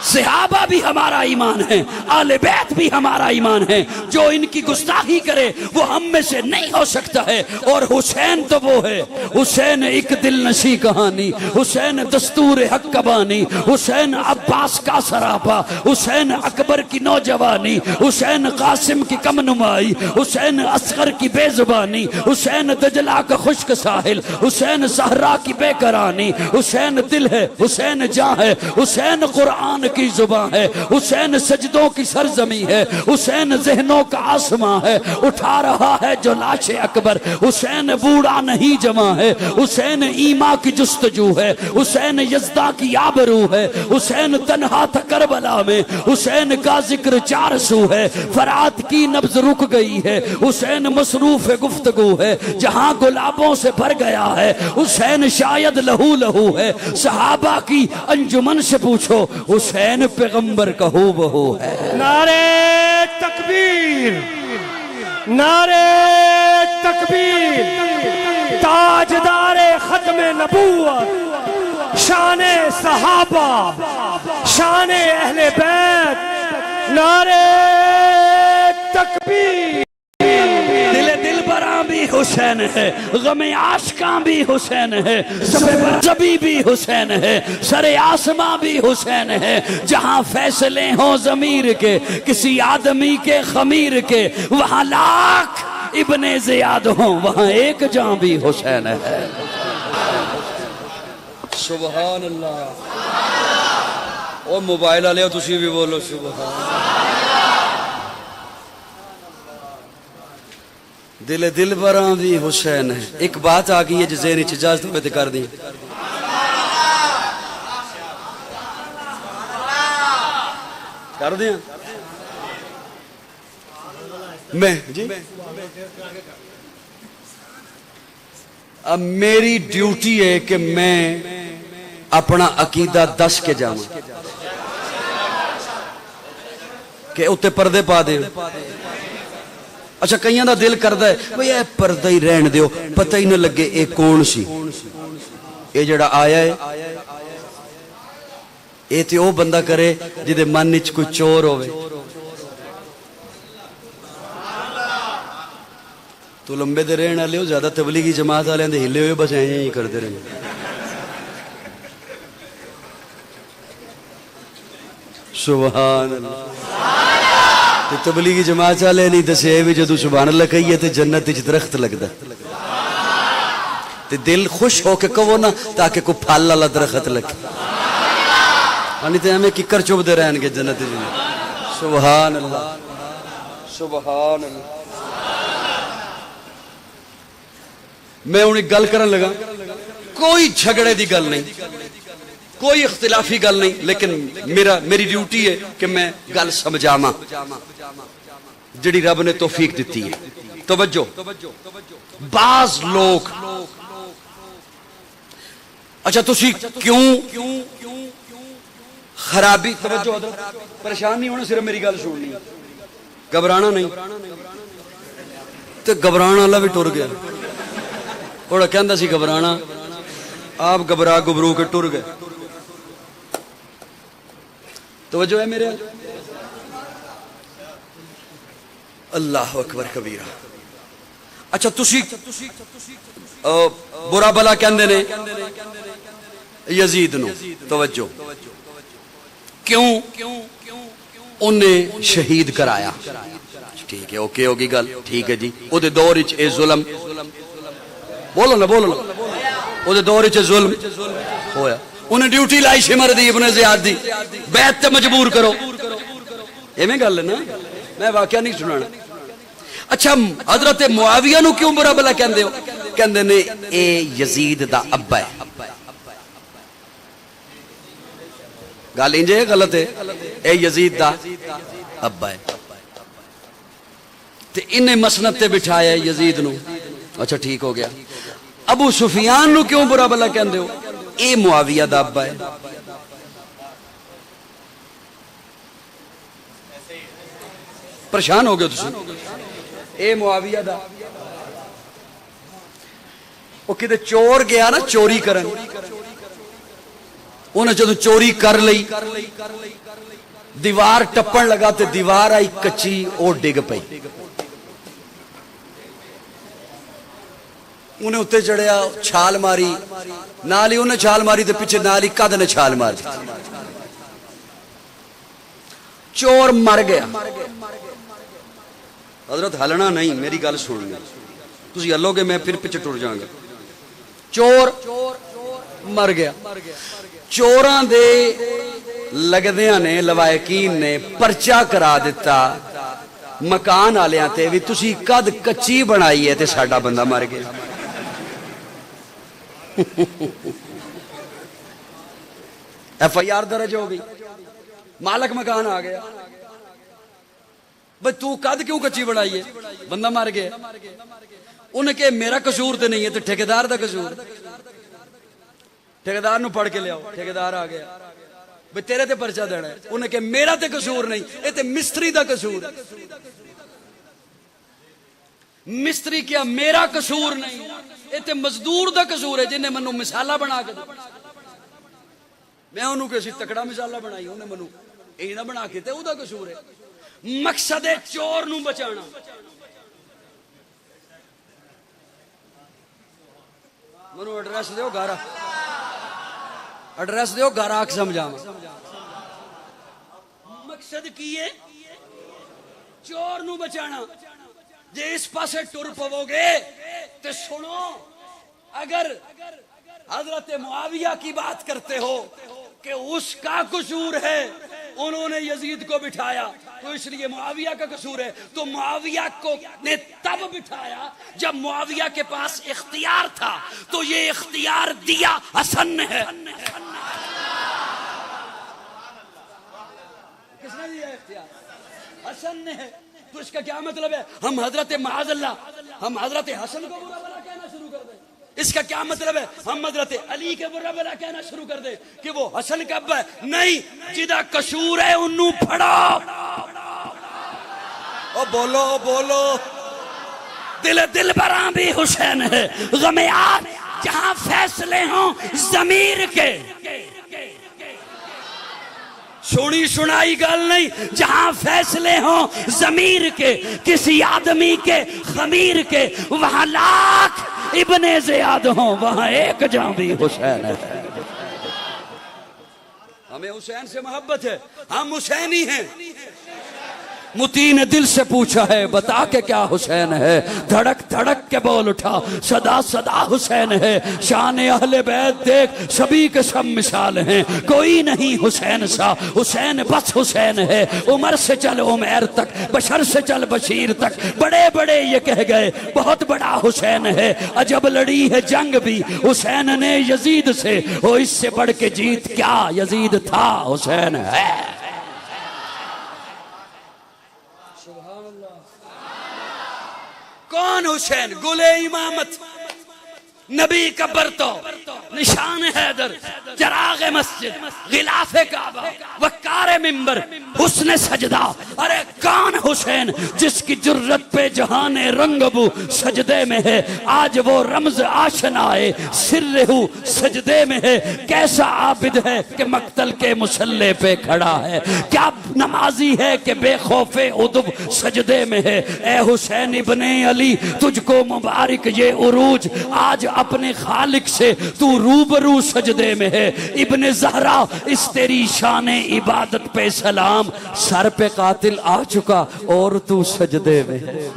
सहाबा भी हमारा ईमान है, आले बैत भी हमारा ईमान है। जो इनकी गुस्ताखी करे वो हम में से नहीं हो सकता है। और हुसैन तो वो है, हुसैन एक दिल नशी कहानी, हुसैन दस्तूर हक कबानी, हुसैन अब्बास का सरापा, हुसैन अकबर की नौजवानी, हुसैन कासिम की कमनुमाई, हुसैन असगर की बेजुबानी, हुसैन दजला का खुश्क साहिल, हुसैन सहरा की बेकरानी, हुसैन दिल है, हुसैन जान है, हुसैन कुरान की जुबान है, हुसैन सजदों की सरजमी है, हुसैन जहनों का आसमां है, उठा रहा है जो लाशे अकबर, हुसैन बूढ़ा नहीं जमा है, हुसैन ईमा की जुस्तजू है, हुसैन यज़दा की आबरू है, हुसैन तन्हा था करबला में, हुसैन का जिक्र 400 है, फरात की नब्ज रुक गई है, हुसैन मसरूफ गुफ्तगू है, जहां गुलाबों से भर गया है, हुसैन शायद लहू लहू है। सहाबा की अंजुमन से पूछो हुसैन पैगंबर का हूबहू है। नारे तकबीर, नारे तकबीर, ताजदारे खत्मे नबूवत, शाने सहाबा, शाने अहले बैत, नारे तकबीर। दिल बरा भी हुसैन है, गमे आशिकां भी हुसैन है, सबी भी हुसैन है, सरे आसमां भी हुसैन है। जहां फैसले हों ज़मीर के किसी आदमी के खमीर के, वहां लाख इब्ने ज़ियाद हों, वहां एक जान भी हुसैन है। सुभान अल्लाह। ओ मोबाइल वाले तुसी भी बोलो सुभान। दिल बरा भी हुसैन है। एक बात आ गई है जिसे इजाजत में कर दी। कर दिया मैं जी। अब मेरी ड्यूटी है कि मैं अपना अकीदा दस के जावा कि उत्ते पर्दे पा दे। अच्छा कईयां दा दिल करदा है भाई ये पर्दा ही रहन दियो, पता ही ना लगे ये कौन सी। ये जड़ा आया है ये तो वो बंदा करे जिदे मन च कोई चोर होवे। तू लंबे दे रहने वाले हो, ज्यादा तबलीगी जमात वाले हिले हुए बस ऐ ही करते रहे। सुभान अल्लाह। तो तबलीगी जमात वाले नहीं दसे भी जो सुभान अल्लाह कही है जन्नत च दरख्त लगता। ते दिल खुश होके कहो ना ताकि कोई फल वाला दरख्त लगे, नहीं तो हमें किकर चुभते रहने जन्नत। सुभान अल्लाह सुभान अल्लाह। मैं हूं एक गल करन लगा, कोई झगड़े की गल नहीं, कोई इख्तिलाफी गल नहीं, लेकिन मेरी ड्यूटी है कि मैं गल समझावा जिहड़ी रब ने तौफीक दी है। तवज्जो, बाज लोग अच्छा तुसी क्यों खराबी, तवज्जो परेशान नहीं होना, सिर्फ मेरी गल सुननी, घबराना नहीं। तो घबराने वाला भी टुर गया, और कहता सी घबराना, आप घबरा घबरू के टुर गए। तवज्जो है मेरे। अल्लाह अकबर कबीरा। अच्छा तुसी बुरा भला कहंदे ने यजीद नु, तवज्जो क्यों उन्हें शहीद कराया। ठीक है, ओके होगी गल, ठीक है जी। ओदे दौर विच ए जुल्म, बोलो ना बोलो ना, ओदे दौर विच जुल्म होया, उन्हें ड्यूटी लाई शिमर दी इब्ने ज़ियाद दी, बैत ते मजबूर करो। एवें गल है ना, मैं वाकया नहीं सुनाना। अच्छा हजरत मुआविया नु क्यों बुरा भला कहंदे हो? कहंदे ने ए यजीद दा अब्बा है। गल इंज है, गलत है? ए यजीद दा अब्बा है ते इन्हें मसनद ते बिठाया यजीद नु। अच्छा ठीक हो गया। अबू सुफियान नु क्यों बुरा भला कहंदे हो? ए मुआविया दा अब्बा है। परेशान हो गए तुसीं? ए मुआविया दा, वो किते चोर गया ना चोरी करन, उन्हें जदों चोरी कर लई, दीवार टप्पन लगा ते दीवार आई कच्ची, वो डिग पई। उन्हें उत्ते चढ़िया, छाल मारी, नाल ही उन्हें छाल मारी ते पिछे नाल ही कद ने छाल मार दी। चोर मर गया। हजरत हलना नहीं, मेरी गल सुननी, तुसी हलोगे मैं फिर पिछे टुर जाऊंगा। चोर मर गया। चोरां दे लगदियां ने लवायकीन ने परचा करा दिता मकान वालियां ते भी, तुसी कद कच्ची बनाई है ते साडा बंदा मर गया। FIR दर्ज हो गई, मालक मकान आ गया, भाई तू कद क्यों कच्ची बनाई है, बंदा मर गया। उन्हें कहा मेरा कसूर तो नहीं है, तो ठेकेदार का कसूर। ठेकेदार नु पढ़ के लियाओ, ठेकेदार आ गया, भाई तेरे ते पर्चा देना है। उन्हें कहा मेरा ते कसूर नहीं, ये ते मिस्त्री का कसूर है। मिस्त्री क्या मेरा कसूर नहीं, ये ते मजदूर का कसूर है जिन्हें मनु मिसाला बना के, मैं उन्होंने किसी तकड़ा मिसाला बनाई, उन्हें मनु यही ना बना के, तो कसूर है। मकसद है चोर नू बचाना। मनु एड्रेस दो घर, एड्रेस दो घर आके समझावा। मकसद की है चोर नू बचाना। जे इस पासे टुर पवोगे तो सुनो, अगर हजरत मुआविया की बात करते हो कि उसका कसूर है, उन्होंने यजीद को बिठाया तो इसलिए मुआविया का कसूर है, तो मुआविया को ने तब बिठाया जब मुआविया के पास इख्तियार था, तो ये इख्तियार दिया हसन ने है। किसने दिया इख्तियार? हसन ने है। तो इसका क्या मतलब है? हम हजरत माअज़ल्लाह हम हजरत हसन को बुरा भला कहना शुरू कर दें? इसका क्या मतलब है? हम हजरत अली के बुरा भला कहना शुरू कर दें कि वो हसन का अब्बा है? नहीं, जिदा कसूर है उन्नू फड़ो। ओ बोलो बोलो, दिल बरा भी हुसैन है। गमे आज जहां फैसले हों जमीर के, सुनी सुनाई गल नहीं, जहां फैसले हों जमीर के, किसी आदमी के खमीर के, वहां लाख इब्ने ज़ियाद हों, वहां एक जहां भी हुसैन है। हमें हुसैन से मोहब्बत है, हम हुसैनी हैं। मुती ने दिल से पूछा है, बता के क्या हुसैन है? धड़क धड़क के बोल उठा, सदा सदा हुसैन है। शान अहले बैत देख, सभी के सब मिसाल हैं, कोई नहीं हुसैन सा। हुसैन बस हुसैन है। उमर से चल उमैर तक, बशर से चल बशीर तक, बड़े बड़े ये कह गए बहुत बड़ा हुसैन है। अजब लड़ी है जंग भी हुसैन ने यजीद से, वो इससे बढ़ के जीत क्या? यजीद था, हुसैन है। कौन हुसैन? गुले इमामत, नबी का बरतो, निशान हैदर, चराग मस्जिद, गिलाफे काबा, वक्कार मिंबर, हुस्न सजदा। अरे कौन हुसैन जिसकी जुर्रत पे जहान रंगबू सजदे में है? आज वो रमज आशनाए सिर्रहू सजदे में है। कैसा आबिद है कि मक्तल के मुसल्ले पे खड़ा है? क्या नमाजी है कि बेखौफे उदब सजदे में है? ए हुसैन इब्ने अली, तुझको मुबारक ये उरूज, आज अपने खालिक से तू रूबरू सजदे में है। इब्ने ज़हरा, इस तेरी शाने इबादत पे सलाम, सर पे कातिल आ चुका और तू सजदे में है।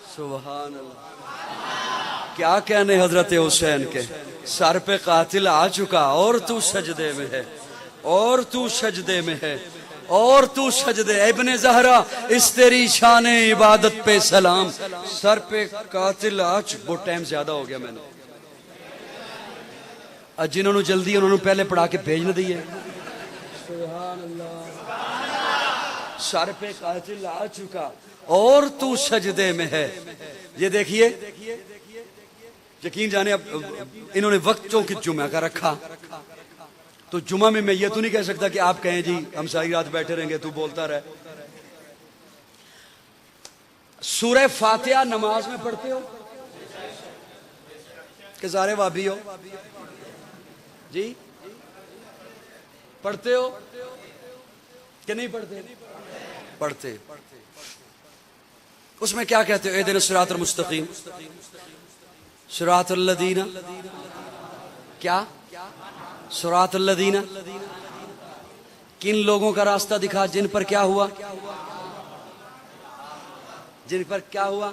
सुभान अल्लाह। क्या कहने हजरत हुसैन के, सर पे कातिल आ चुका और तू सजदे में है, और तू सजदे में है, और तू सजदे। इब्ने ज़हरा, इस तेरी शान इबादत पे सलाम, सर पे कातिल आज। वो टाइम ज्यादा हो गया मैंने, जिन्होंने जल्दी उन्होंने पहले पढ़ा के भेज न दिए। सर पे कातिल आ चुका और तू सजदे में है। ये देखिए, यकीन जाने अब इन्होंने वक्तों की जुमा का रखा, तो जुमा में मैं ये तो नहीं कह सकता कि आप कहें जी हम सारी रात बैठे रहेंगे, तू बोलता रहे। सूरह फातिहा नमाज में पढ़ते हो कि सारे वाबी हो जी? पढ़ते हो कि नहीं पढ़ते? पढ़ते। उसमें क्या कहते हो? इहदिना सिरातल मुस्तकीम, सिरातल लदीना, क्या सिरातल लदीना, किन लोगों का रास्ता दिखा जिन पर क्या हुआ? जिन पर क्या हुआ?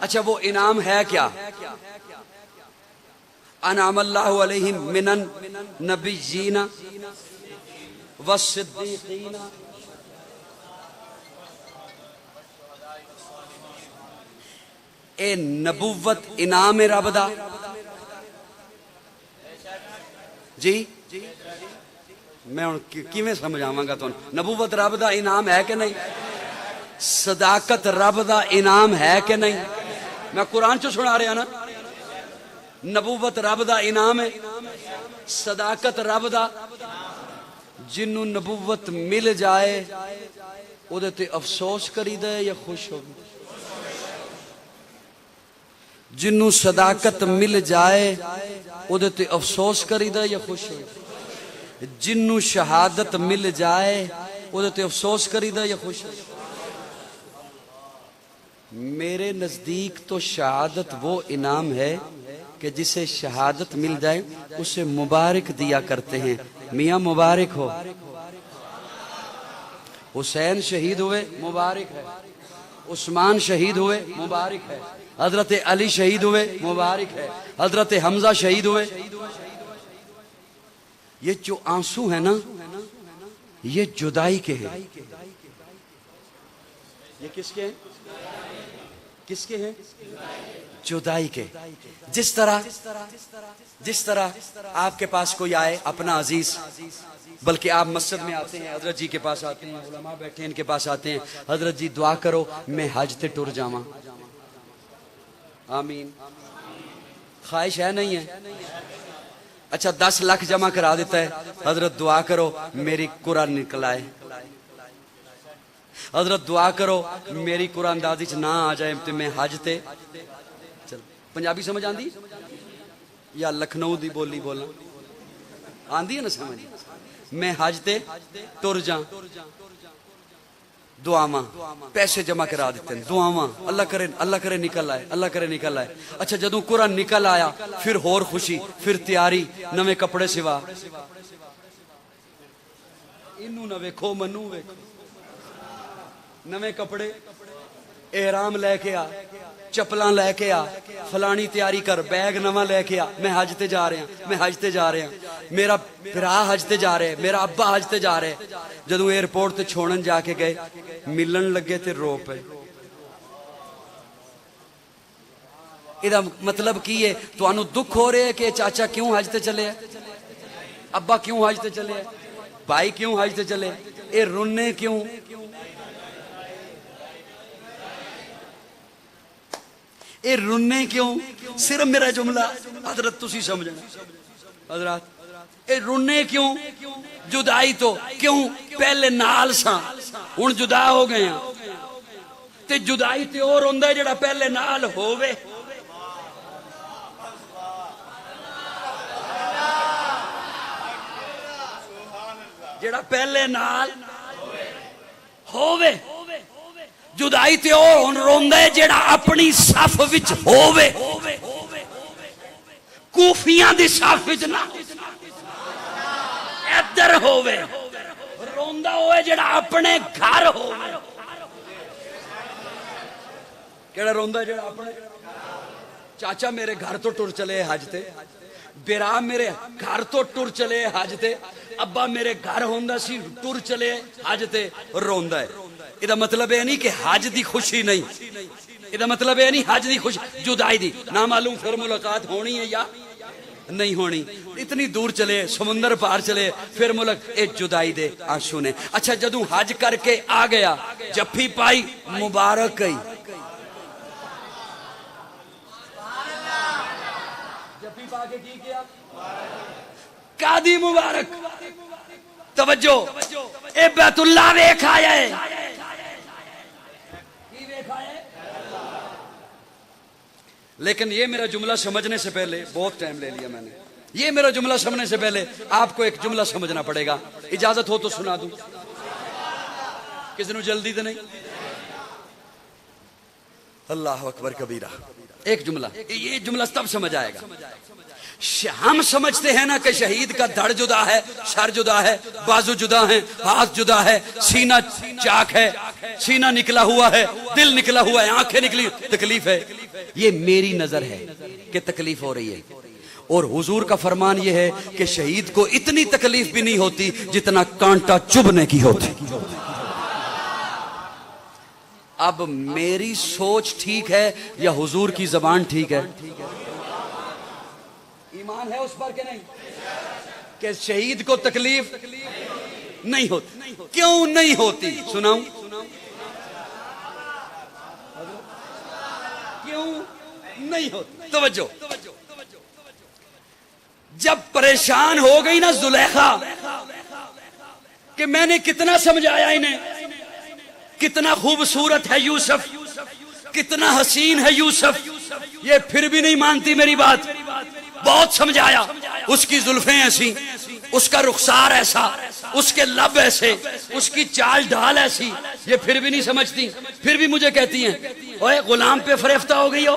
अच्छा, वो इनाम है क्या? अनअमल्लाहु अलैहिम मिनन नबिय्यीना वस्सिद्दीकीना। ए नबुव्वत इनाम रब दा जी। मैं किवें समझावांगा तुहानू? नबुव्वत रब दा इनाम है कि नहीं? सदाकत रब दा इनाम है कि नहीं? मैं कुरान चो सुना रहा ना। नबुव्वत रब दा इनाम है, सदाकत रब दा। जिन्नू नबुव्वत मिल जाए उहदे ते अफसोस करीदा है या खुश हो? जिन्नू सदाकत मिल जाए उहदे ते अफसोस करीदा या खुश हो? जिन्नू शहादत मिल जाए उहदे ते अफसोस करीदा या खुश हो? मेरे नजदीक तो शहादत वो इनाम है कि जिसे शहादत मिल जाए उसे मुबारक दिया करते हैं। मियाँ मुबारक हो। हुसैन शहीद हुए, मुबारक है। उस्मान शहीद हुए, मुबारक है। हजरत अली शहीद हुए, मुबारक है। हजरत हमजा शहीद हुए। ये जो आंसू है ना, ये जुदाई के हैं। ये किसके हैं? किसके हैं? जुदाई के। जिस तरह आपके पास कोई आए अपना अजीज, बल्कि आप मस्जिद में आते हैं, हजरत जी के पास आते हैं, उलमा बैठे हैं, इनके पास आते हैं, हजरत जी दुआ करो मैं हज ते टुर जावा। आमीन। ख्वाहिश है नहीं है? अच्छा 10 लाख जमा करा देता है, हजरत दुआ करो मेरी कुरान निकल आए। हजरत दुआ करो मेरी कुरान दादी च ना आ जाए तो मैं हज ते चल। पंजाबी समझ आंदी या लखनऊ दी बोली बोलना आंदी है ना समझ? मैं हज ते टुर जा। दुआवां पैसे जमा करा देते हैं, दुआवां अल्लाह करे निकल आए, अल्लाह करे निकल आए। अच्छा जदों कुरान निकल आया फिर होर खुशी, फिर तैयारी, नवे कपड़े सिवा। इनू ना वेखो मनु वेखो, नवे कपड़े, एहराम लेके आ, चपलां लेके आ, फलानी तैयारी कर, बैग नवा लेके आ, मैं हज ते जा रहा, मैं हज ते जा रहा, मेरा भरा हज ते जा रहा, मेरा अब्बा हज ते जा रहा। जदों एयरपोर्ट ते छोड़न जाके गए, मिलन लगे ते रो पे। इहदा मतलब की है? तुहानू दुख हो रहा है कि चाचा क्यों हज ते चले, अब्बा क्यों हज ते चले, भाई क्यों हज ते चले, ये रोने क्यों? ये रुन्ने क्यों? सिर्फ मेरा जुमला हजरत तुसी समझना। हजरत ये रुन्ने क्यों? जुदाई तो क्यों? पहले नाल सा हुण जुदा हो गए हैं, ते जुदाई ते और हुंदा है जेड़ा पहले नाल होवे। जेड़ा पहले नाल होवे। जुदाई ते ओ रोंदा है जेड़ा अपनी सफ विच होवे, कूफियां दी सफ विच ना इधर होवे। रोंदा होए जेड़ा अपने घर होवे। केड़ा रोंदा जेड़ा अपने? चाचा मेरे घर तो टुर चले हज ते, बिरा मेरे घर तो टुर चले हज ते, अब्बा मेरे घर होंदा सी टुर चले हज ते, रोंदा है। इहदा मतलब यह नहीं कि हज दी खुशी नहीं, इहदा मतलब यह नहीं हज दी खुशी, जुदाई दी ना मालूम फिर मुलाकात होनी है या नहीं होनी। इतनी दूर चले, समुंदर पार चले, फिर मुलाकात, जुदाई दे आंसू ने। अच्छा जदों हज करके आ गया, जफ्फी पाई, मुबारक गई। जफ्फी पा के की किया? कादी मुबारक। तवज्जो, ए बैतुल्लाह वेख आया है। लेकिन ये मेरा जुमला समझने से पहले, बहुत टाइम ले लिया मैंने, ये मेरा जुमला समझने से पहले आपको एक जुमला समझना पड़ेगा। इजाजत हो तो सुना दूं? किसी को जल्दी तो नहीं? अल्लाह अकबर कबीरा। एक जुमला, ये जुमला तब समझ आएगा। हम समझते हैं ना कि शहीद का धड़ जुदा है, सर जुदा है, बाजू जुदा है, हाथ जुदा है, सीना चाक है, सीना निकला हुआ है, दिल निकला हुआ है, आंखें निकली, तकलीफ है। ये मेरी नजर है कि तकलीफ हो रही है, और हुजूर का फरमान ये है कि शहीद को इतनी तकलीफ भी नहीं होती जितना कांटा चुभने की होती। अब मेरी सोच ठीक है या हुजूर की जबान ठीक है? ईमान है उस पर कि नहीं कि शहीद को तकलीफ नहीं होती? क्यों नहीं होती सुनाऊं? क्यों नहीं होती? तवज्जो, जब परेशान हो गई ना जुलेखा कि मैंने कितना समझाया इन्हें, कितना खूबसूरत है यूसुफ, कितना हसीन है यूसुफ, ये फिर भी नहीं मानती मेरी बात। बहुत समझाया, उसकी जुल्फें ऐसी, उसका रुखसार ऐसा, उसके लब ऐसे, उसकी चाल ढाल ऐसी, ये फिर भी नहीं समझती। फिर भी मुझे कहती हैं ओए गुलाम पे फरेफ्ता हो गई हो,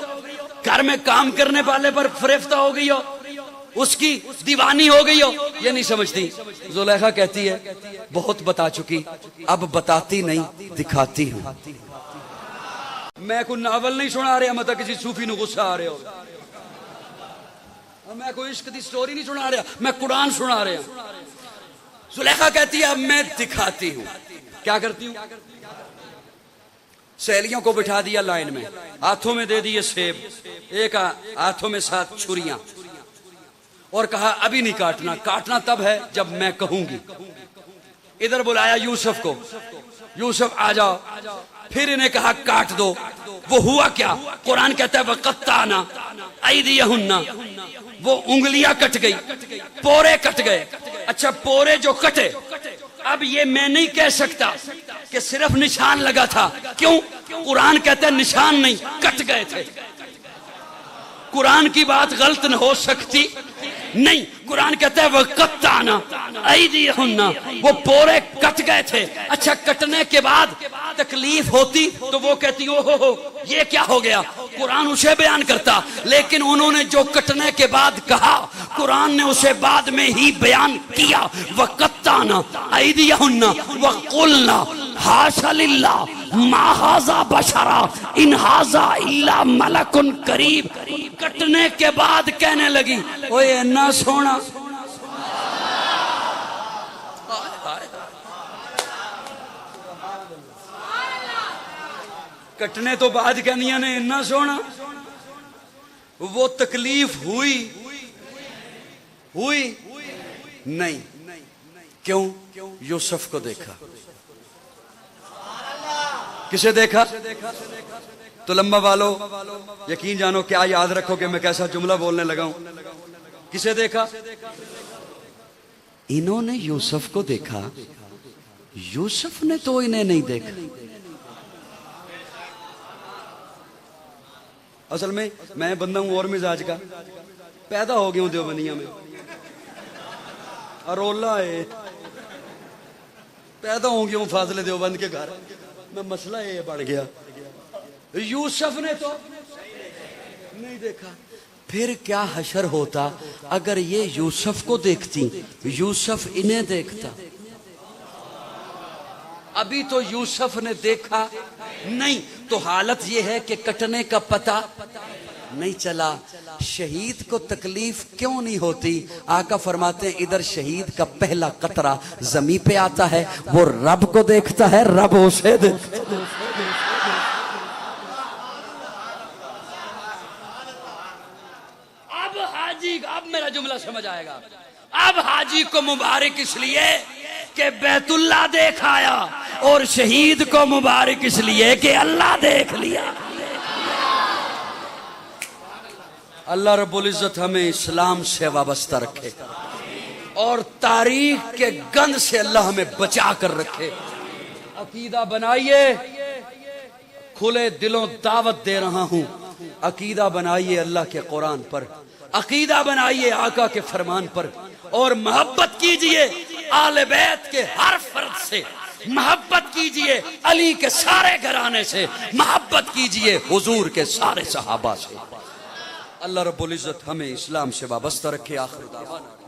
घर में काम करने वाले पर फरेफ्ता हो गई हो, उसकी दीवानी हो गई हो, ये नहीं समझती। जुलेखा कहती है बहुत बता चुकी, अब बताती नहीं दिखाती हूं। मैं कोई नावल नहीं सुना रहा, मतलब किसी सूफी को गुस्सा आ रहे हो, मैं कोई इश्क की स्टोरी नहीं सुना रहा, मैं कुरान सुना रहा। जुलेखा कहती है अब मैं दिखाती हूं। क्या करती हूं? सहेलियों को बिठा दिया लाइन में, हाथों में दे दिए सेब, एक हाथों में 7 छुरियां, और कहा अभी नहीं काटना, काटना तब है जब मैं कहूंगी। इधर बुलाया यूसुफ को, यूसुफ आ जाओ। फिर इन्हें कहा काट दो। वो हुआ क्या? कुरान कहता है वक़त्ताना अयदियहुन्ना, वो उंगलियां कट गई, पोरे कट गए। अच्छा, पोरे जो कटे, अब ये मैं नहीं कह सकता कि सिर्फ निशान लगा था। क्यों? कुरान कहता है निशान नहीं, कट गए थे। कुरान की बात गलत न हो सकती नहीं। कुरान कहता है वक़त्ताना अयदियहुन्ना, वो पोरे कट गए थे। अच्छा, कटने के बाद तकलीफ होती तो वो कहती हो ये क्या हो गया, कुरान उसे बयान करता। लेकिन उन्होंने जो कटने के बाद कहा, कुरान ने उसे बाद में ही बयान किया। वक़त्ताना अयदियहुन्ना वक़ुलना हाशा लिल्लाह मा हाज़ा बशरा इन हाज़ा इल्ला मलकुन करीम। कटने के बाद कहने लगी ओए इन्ना सोना, कटने तो बाद कहनिया ने इन्ना सोना। वो तकलीफ हुई नहीं। क्यों? यूसुफ को देखा। किसे देखा? तो लंबा वालों यकीन जानो, क्या याद रखो कि मैं कैसा जुमला बोलने लगा हूं। किसे देखा? इन्होंने यूसुफ को देखा, यूसुफ ने तो इन्हें नहीं देखा। असल में मैं बंदा हूं और मिजाज का, पैदा हो गया हूं देवबंदिया में, अरोला है, पैदा हो गया हूं फाजिले देवबंद के घर में, मसला ये बढ़ गया। यूसुफ ने तो नहीं देखा। फिर क्या हशर होता अगर ये यूसुफ को देखती, यूसुफ इन्हें देखता। अभी तो यूसुफ ने देखा नहीं, तो हालत यह है कि कटने का पता नहीं चला। शहीद को तकलीफ क्यों नहीं होती? आका फरमाते हैं इधर शहीद का पहला कतरा जमीन पे आता है, वो रब को देखता है, रब उसे देखता है। अब हाजी, अब मेरा जुमला समझ आएगा। अब हाजी को मुबारक इसलिए कि बैतुल्लाह देख आया, और शहीद को मुबारक इसलिए कि अल्लाह देख लिया। अल्लाह रब्बुल इज्जत हमें इस्लाम से वाबस्ता रखे और तारीख के गंद से अल्लाह हमें बचा कर रखे। अकीदा बनाइए, खुले दिलों दावत दे रहा हूं, अकीदा बनाइए अल्लाह के कुरान पर, अकीदा बनाइए आका के फरमान पर, और मोहब्बत कीजिए आले बैत के हर फर्द से, मोहब्बत कीजिए अली के सारे घराने से, मोहब्बत कीजिए हुजूर के सारे सहाबा से। अल्लाह रब्बुल इज्जत हमें इस्लाम से वाबस्ता रखे। आखिर दावाना।